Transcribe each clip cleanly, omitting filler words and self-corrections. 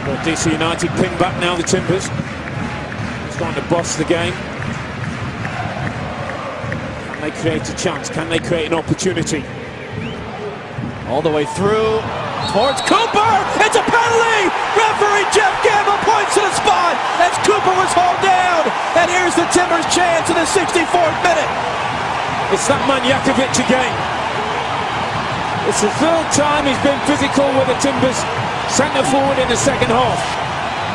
Well, DC United pin back now, the Timbers. Starting to boss the game. Can they create a chance? Can they create an opportunity? All the way through towards Cooper. It's a penalty. Referee Jeff Gamble points to the spot as Cooper was hauled down. And here's the Timbers' chance in the 64th minute. It's that man Jakovic again. It's the third time he's been physical with the Timbers centre forward in the second half.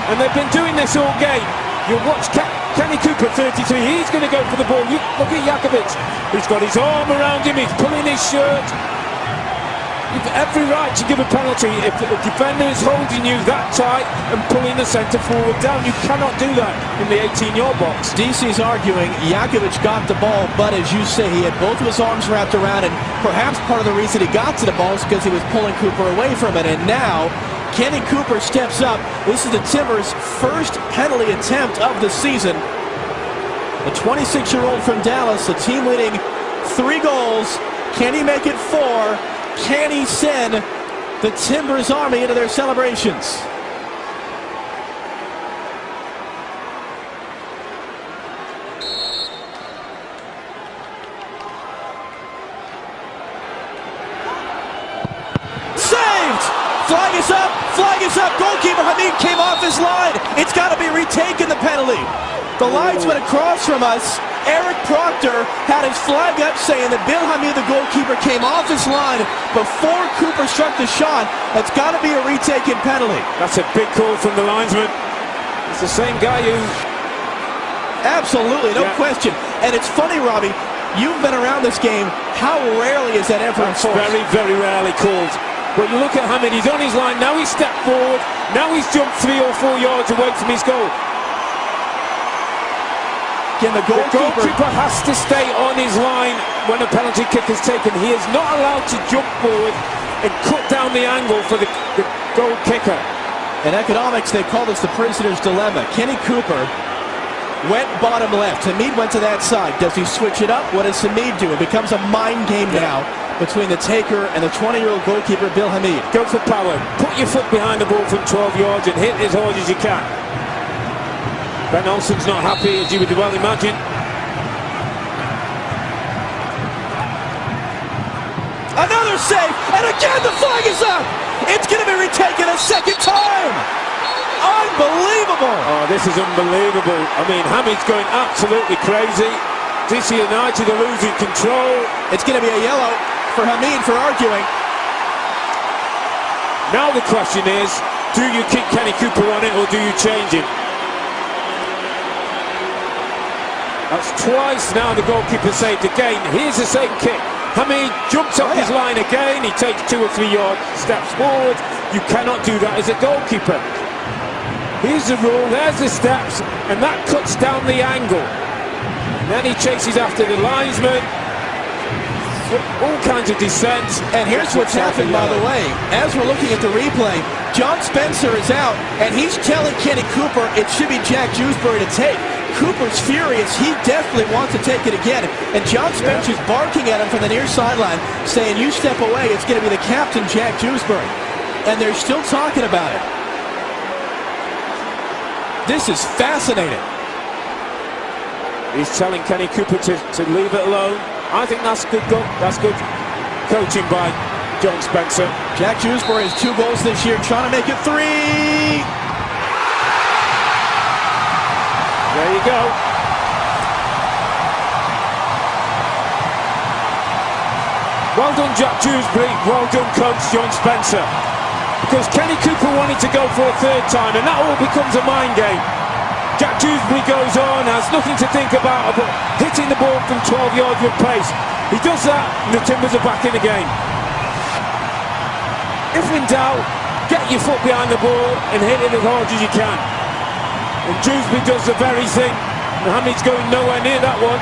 And they've been doing this all game. You watch Kenny Cooper, 33, he's going to go for the ball. Look at Jakovic. He's got his arm around him, he's pulling his shirt. You've every right to give a penalty if the defender is holding you that tight and pulling the centre forward down. You cannot do that in the 18-yard box. DC's arguing Jakovic got the ball, but as you say, he had both of his arms wrapped around, and perhaps part of the reason he got to the ball is because he was pulling Cooper away from it. And now Kenny Cooper steps up. This is the Timbers' first penalty attempt of the season. The 26-year-old from Dallas, the team leading 3 goals. Can he make it 4? Can he send the Timbers Army into their celebrations? Saved! Flag is up! Flag is up! Goalkeeper Hamid came off his line. It's got to be retaken, the penalty. The linesman across from us, Eric Proctor, had his flag up saying that Bill Hamid, the goalkeeper, came off his line before Cooper struck the shot. That's got to be a retaken penalty. That's a big call from the linesman. It's the same guy who... Absolutely, no question. And it's funny, Robbie, you've been around this game. How rarely is that ever enforced? Very, very rarely called. But you look at Hamid, he's on his line, now he's stepped forward, now he's jumped 3 or 4 yards away from his goal. Again, the goalkeeper has to stay on his line when a penalty kick is taken. He is not allowed to jump forward and cut down the angle for the goal kicker. In economics, they call this the prisoner's dilemma. Kenny Cooper went bottom left. Hamid went to that side. Does he switch it up? What does Hamid do? It becomes a mind game now between the taker and the 20-year-old goalkeeper, Bill Hamid. Go for power. Put your foot behind the ball from 12 yards and hit as hard as you can. Ben Olsen's not happy, as you would well imagine. Another save, and again the flag is up! It's going to be retaken a second time! Unbelievable! Oh, this is unbelievable. I mean, Hamid's going absolutely crazy. DC United are losing control. It's going to be a yellow for Hamid for arguing. Now the question is, do you keep Kenny Cooper on it or do you change him? That's twice now the goalkeeper saved again. Here's the same kick. Hamid jumps off his line again. He takes 2 or 3 yard steps forward. You cannot do that as a goalkeeper. Here's the rule. There's the steps. And that cuts down the angle. And then he chases after the linesman. All kinds of descent. And here's what's happened, by the way. As we're looking at the replay, John Spencer is out. And he's telling Kenny Cooper it should be Jack Jewsbury to take. Cooper's furious. He definitely wants to take it again. And John Spencer's barking at him from the near sideline, saying, you step away, it's going to be the captain, Jack Jewsbury. And they're still talking about it. This is fascinating. He's telling Kenny Cooper to leave it alone. I think that's good. That's good coaching by John Spencer. Jack Jewsbury has 2 goals this year, trying to make it 3. There you go. Well done, Jack Jewsbury. Well done, coach John Spencer. Because Kenny Cooper wanted to go for a 3rd time, and that all becomes a mind game. Jack Jewsbury goes on, has nothing to think about but hitting the ball from 12 yards with pace. He does that, and the Timbers are back in the game. If in doubt, get your foot behind the ball and hit it as hard as you can. And Jewsbury does the very thing. Hamid's going nowhere near that one.